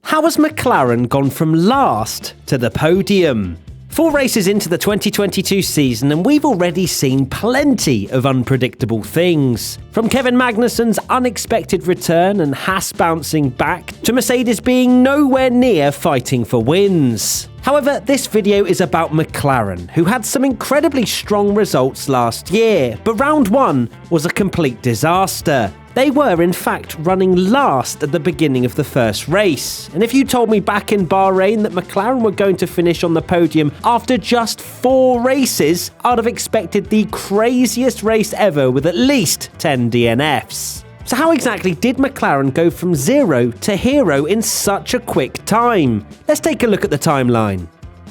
How has McLaren gone from last to the podium? 4 races into the 2022 season and we've already seen plenty of unpredictable things. From Kevin Magnussen's unexpected return and Haas bouncing back, to Mercedes being nowhere near fighting for wins. However, this video is about McLaren, who had some incredibly strong results last year, but round 1 was a complete disaster. They were, in fact, running last at the beginning of the first race. And if you told me back in Bahrain that McLaren were going to finish on the podium after just 4 races, I'd have expected the craziest race ever with at least 10 DNFs. So how exactly did McLaren go from 0 to hero in such a quick time? Let's take a look at the timeline.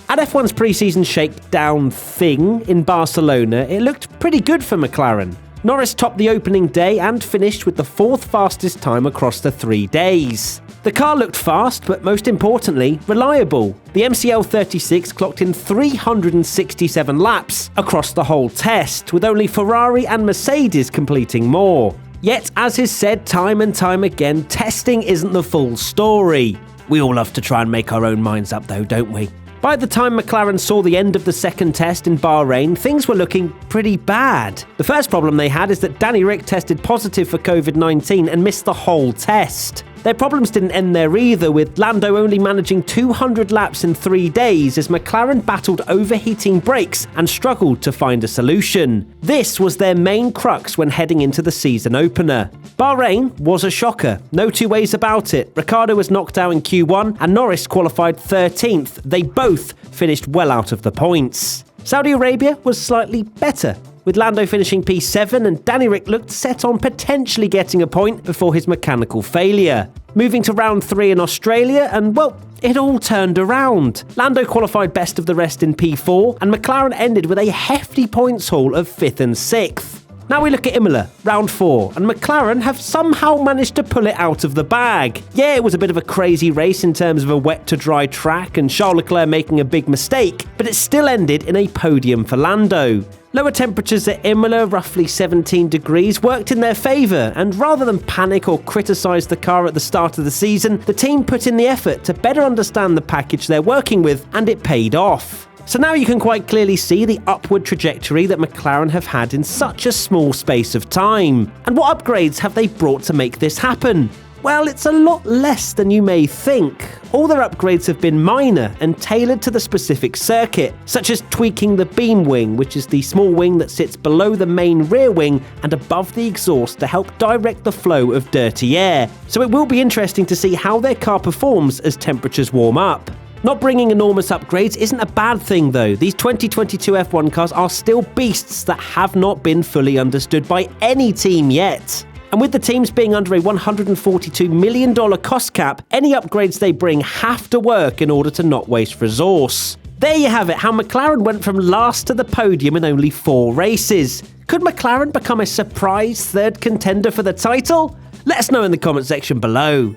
At F1's pre-season shakedown thing in Barcelona, it looked pretty good for McLaren. Norris topped the opening day and finished with the 4th fastest time across the 3 days. The car looked fast, but most importantly, reliable. The MCL 36 clocked in 367 laps across the whole test, with only Ferrari and Mercedes completing more. Yet, as is said time and time again, testing isn't the full story. We all love to try and make our own minds up though, don't we? By the time McLaren saw the end of the second test in Bahrain, things were looking pretty bad. The first problem they had is that Danny Ric tested positive for COVID-19 and missed the whole test. Their problems didn't end there either, with Lando only managing 200 laps in 3 days as McLaren battled overheating brakes and struggled to find a solution. This was their main crux when heading into the season opener. Bahrain was a shocker, no two ways about it. Ricciardo was knocked out in Q1 and Norris qualified 13th. They both finished well out of the points. Saudi Arabia was slightly better, with Lando finishing P7 and Danny Ric looked set on potentially getting a point before his mechanical failure. Moving to round 3 in Australia and, well, it all turned around. Lando qualified best of the rest in P4 and McLaren ended with a hefty points haul of 5th and 6th. Now we look at Imola, round 4, and McLaren have somehow managed to pull it out of the bag. Yeah, it was a bit of a crazy race in terms of a wet-to-dry track and Charles Leclerc making a big mistake, but it still ended in a podium for Lando. Lower temperatures at Imola, roughly 17 degrees, worked in their favour, and rather than panic or criticise the car at the start of the season, the team put in the effort to better understand the package they're working with, and it paid off. So now you can quite clearly see the upward trajectory that McLaren have had in such a small space of time. And what upgrades have they brought to make this happen? Well, it's a lot less than you may think. All their upgrades have been minor and tailored to the specific circuit, such as tweaking the beam wing, which is the small wing that sits below the main rear wing and above the exhaust to help direct the flow of dirty air. So it will be interesting to see how their car performs as temperatures warm up. Not bringing enormous upgrades isn't a bad thing though. These 2022 F1 cars are still beasts that have not been fully understood by any team yet. And with the teams being under a $142 million cost cap, any upgrades they bring have to work in order to not waste resource. There you have it, how McLaren went from last to the podium in only 4 races. Could McLaren become a surprise third contender for the title? Let us know in the comment section below.